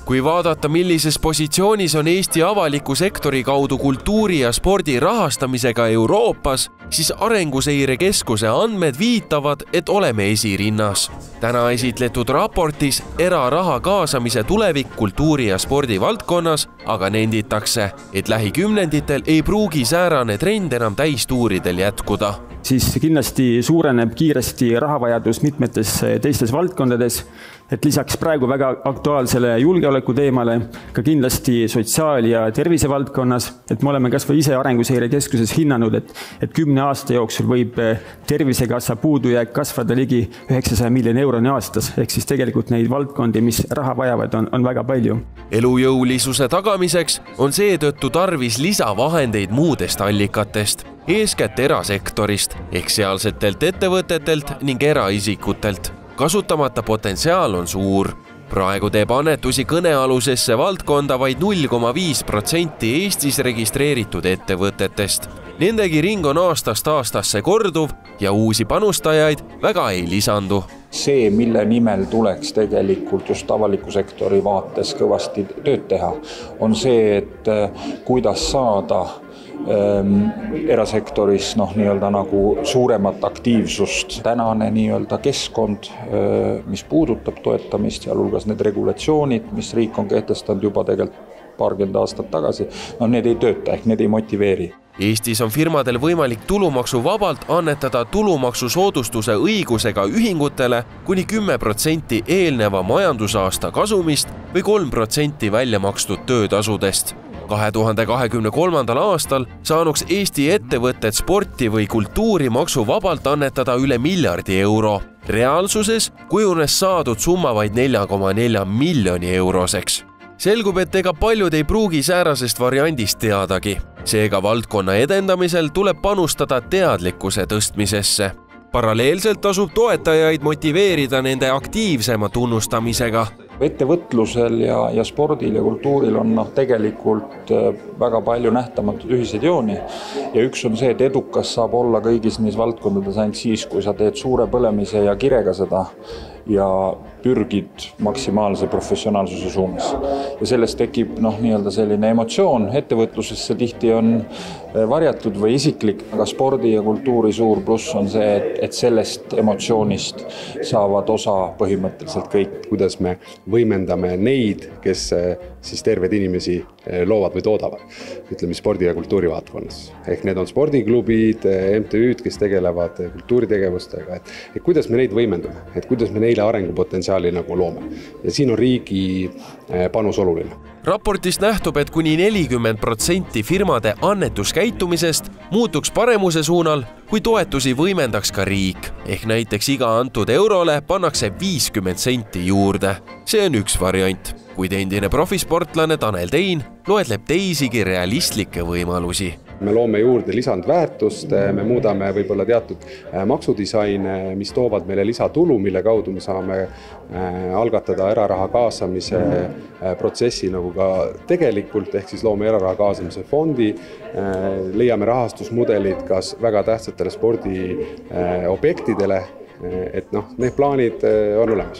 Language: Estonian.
Kui vaadata, millises positsioonis on Eesti avaliku sektori kaudu kultuuri ja spordi rahastamisega Euroopas, siis Arenguseire Keskuse andmed viitavad, et oleme esirinnas. Täna esitletud raportis eraraha kaasamise tulevik kultuuri ja spordi valdkonnas, aga nenditakse, et lähikümnenditel ei pruugi säärane trend enam täistuuridel jätkuda. Siis kindlasti suureneb kiiresti rahavajadus mitmetes teistes valdkondades, et lisaks praegu väga aktuaalsele julgeoleku teemale, ka kindlasti sotsiaal- ja tervisevaldkonnas, et me oleme kas või ise Arenguseire Keskuses hinnanud, et 10 aasta jooksul võib tervisekassa puudujääk kasvada ligi 900 miljoni euroni aastas, ehk siis tegelikult neid valdkondi, mis raha vajavad, on väga palju. Elujõulisuse tagamiseks on seetõttu tarvis lisavahendeid muudest allikatest, eeskätt erasektorist ehk sealsetelt ettevõtetelt ning eraisikutelt. Kasutamata potentsiaal on suur. Praegu teeb annetusi kõnealusesse valdkonda vaid 0,5% Eestis registreeritud ettevõtetest. Nendegi ring on aastast aastasse korduv ja uusi panustajaid väga ei lisandu. See, mille nimel tuleks tegelikult just avaliku sektori vaates kõvasti tööd teha, on see, et kuidas saada erasektoris nii-öelda nagu suuremat aktiivsust. Tänane nii-öelda keskkond, mis puudutab toetamist, sealhulgas need regulatsioonid, mis riik on kehtestanud juba tegelikult paarkümmend aastat tagasi, need ei tööta ehk need ei motiveeri. Eestis on firmadel võimalik tulumaksuvabalt annetada tulumaksusoodustuse õigusega ühingutele kuni 10% eelneva majandusaasta kasumist või 3% välja makstud töötasudest. 2023. aastal saanuks Eesti ettevõtted sporti või kultuuri maksuvabalt annetada üle miljardi euro. Reaalsuses kujunes saadud summa vaid 4,4 miljoni euroseks. Selgub, et ega paljud ei pruugi säärasest variandist teadagi. Seega valdkonna edendamisel tuleb panustada teadlikkuse tõstmisesse. Paralleelselt tasub toetajaid motiveerida nende aktiivsema tunnustamisega. Ettevõtlusel ja spordil ja kultuuril on tegelikult väga palju nähtamatud ühiseid jooni. Ja üks on see, et edukas saab olla kõigis neis valdkondades ainult siis, kui sa teed suure põlemise ja kirega seda ja pürgid maksimaalse professionaalsuse suunas. Ja sellest tekib nii-öelda selline emotsioon. Ettevõtlusesse tihti on varjatud või isiklik, aga spordi ja kultuuri suur pluss on see, et sellest emotsioonist saavad osa põhimõtteliselt kõik. Kuidas me võimendame neid, kes siis terved inimesi loovad või toodavad, ütleme spordi ja kultuuri valdkonnas. Ehk need on spordiklubid, MTÜ-d, kes tegelevad kultuuritegevustega, et kuidas me neid võimendame, et kuidas me neile arengupotentsiaali nagu loome. Ja siin on riigi panus oluline. Raportist nähtub, et kuni 40% firmade annetuskäitumisest muutuks paremuse suunal, kui toetusi võimendaks ka riik. Ehk näiteks iga antud eurole pannakse 50 senti juurde. See on üks variant. Kuid endine profisportlane Tanel Tein loetleb teisigi realistlikke võimalusi. Me loome juurde lisandväärtust, me muudame võib-olla teatud maksudisaine, mis toovad meile lisatulu, mille kaudu me saame algatada eraraha kaasamise protsessi nagu ka tegelikult, ehk siis loome eraraha kaasamise fondi, leiame rahastusmudelid kas väga tähtsatele spordiobjektidele, et need plaanid on olemas.